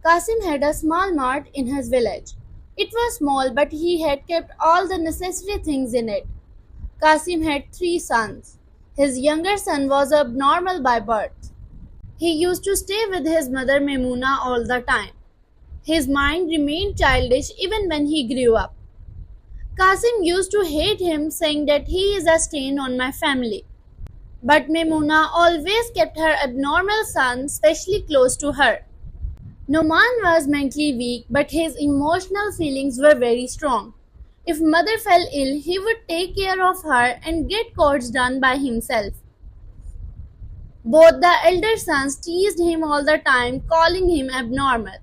Qasim had a small mart in his village. It was small, but he had kept all the necessary things in it. Qasim had three sons. His younger son was abnormal by birth. He used to stay with his mother Memuna all the time. His mind remained childish even when he grew up. Qasim used to hate him, saying that he is a stain on my family. But Memuna always kept her abnormal son specially close to her. Noman was mentally weak, but his emotional feelings were very strong. If mother fell ill, he would take care of her and get chores done by himself. Both the elder sons teased him all the time, calling him abnormal.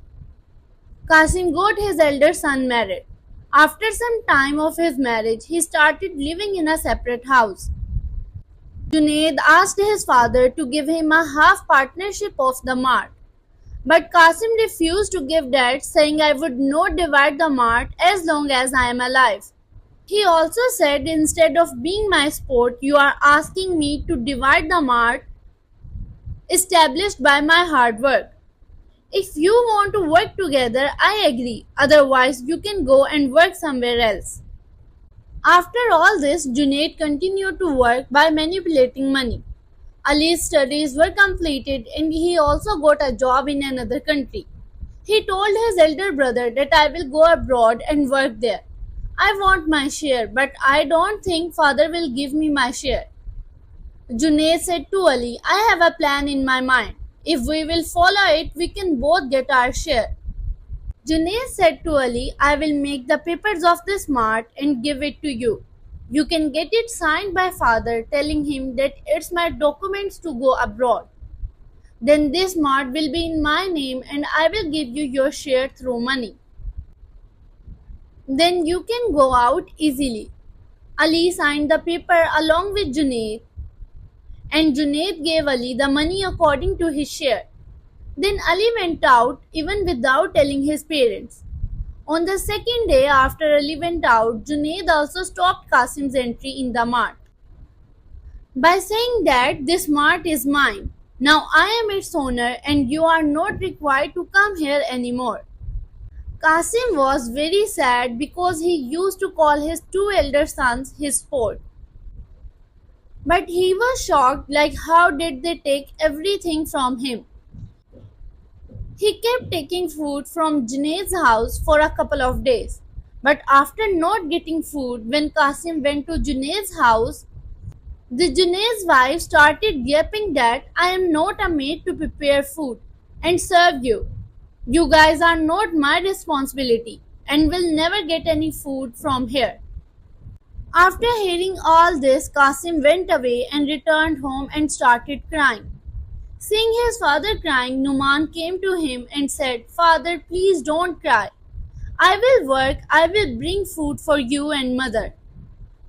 Qasim got his elder son married. After some time of his marriage, he started living in a separate house. Junaid asked his father to give him a half partnership of the mart. But Qasim refused to give that, saying I would not divide the mart as long as I am alive. He also said instead of being my sport, you are asking me to divide the mart established by my hard work. If you want to work together, I agree. Otherwise, you can go and work somewhere else. After all this, Junaid continued to work by manipulating money. Ali's studies were completed and he also got a job in another country. He told his elder brother that I will go abroad and work there. I want my share, but I don't think father will give me my share. Junaid said to Ali, I have a plan in my mind. If we will follow it, we can both get our share. Junaid said to Ali, I will make the papers of this mart and give it to you. You can get it signed by father telling him that it's my documents to go abroad. Then this mart will be in my name and I will give you your share through money. Then you can go out easily. Ali signed the paper along with Junaid and Junaid gave Ali the money according to his share. Then Ali went out even without telling his parents. On the second day after Ali went out, Junaid also stopped Qasim's entry in the mart by saying that this mart is mine. Now I am its owner and you are not required to come here anymore. Qasim was very sad because he used to call his two elder sons his sport. But he was shocked like how did they take everything from him. He kept taking food from Junaid's house for a couple of days. But after not getting food, when Qasim went to Junaid's house, the Junaid's wife started yapping that I am not a maid to prepare food and serve you. You guys are not my responsibility and will never get any food from here. After hearing all this, Qasim went away and returned home and started crying. Seeing his father crying, Numan came to him and said, Father, please don't cry. I will work, I will bring food for you and mother.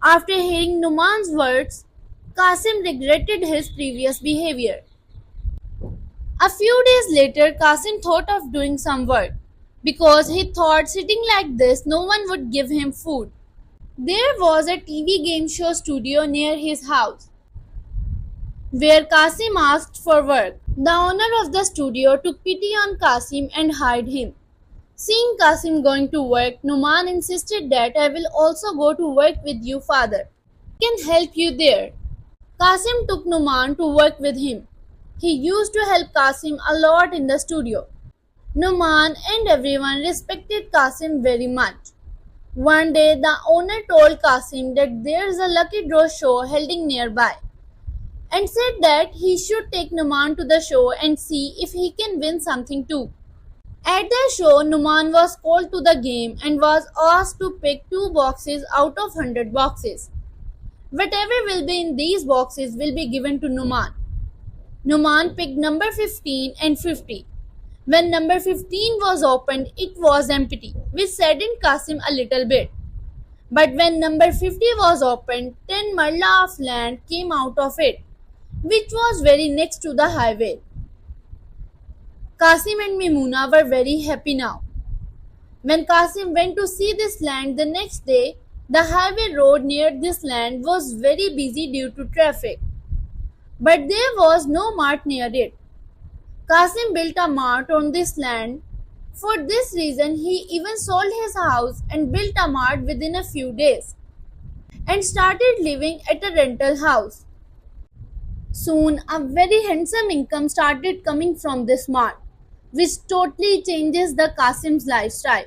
After hearing Numan's words, Qasim regretted his previous behavior. A few days later, Qasim thought of doing some work because he thought sitting like this, no one would give him food. There was a TV game show studio near his house where Qasim asked for work. The owner of the studio took pity on Qasim and hired him. Seeing Qasim going to work, Numan insisted that I will also go to work with you, father. I can help you there. Qasim took Numan to work with him. He used to help Qasim a lot in the studio. Numan and everyone respected Qasim very much. One day, the owner told Qasim that there is a lucky draw show held nearby and said that he should take Numan to the show and see if he can win something too. At the show, Numan was called to the game and was asked to pick two boxes out of 100 boxes. Whatever will be in these boxes will be given to Numan. Numan picked number 15 and 50. When number 15 was opened, it was empty, which saddened Qasim a little bit. But when number 50 was opened, 10 marla of land came out of it, which was very next to the highway. Qasim and Mimuna were very happy now. When Qasim went to see this land the next day, the highway road near this land was very busy due to traffic. But there was no mart near it. Qasim built a mart on this land For this reason, he even sold his house and built a mart within a few days and started living at a rental house. Soon, a very handsome income started coming from this mart, which totally changes the Qasim's lifestyle.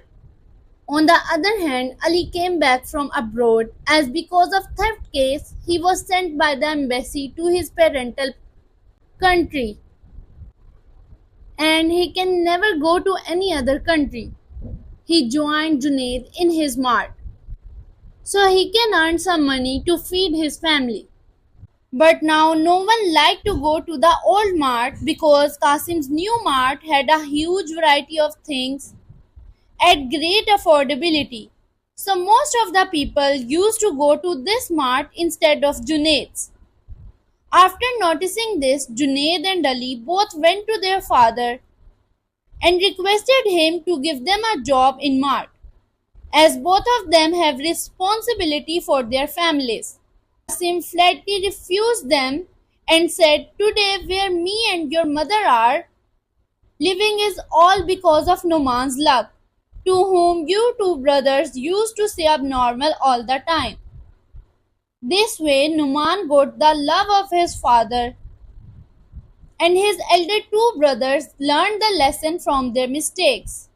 On the other hand, Ali came back from abroad as because of theft case he was sent by the embassy to his parental country and he can never go to any other country. He joined Junaid in his mart so he can earn some money to feed his family. But now no one liked to go to the old mart because Qasim's new mart had a huge variety of things at great affordability. So most of the people used to go to this mart instead of Junaid's. After noticing this, Junaid and Ali both went to their father and requested him to give them a job in mart, as both of them have responsibility for their families. Qasim flatly refused them and said, "Today, where me and your mother are living is all because of Numan's luck, to whom you two brothers used to say abnormal all the time." This way, Numan got the love of his father, and his elder two brothers learned the lesson from their mistakes.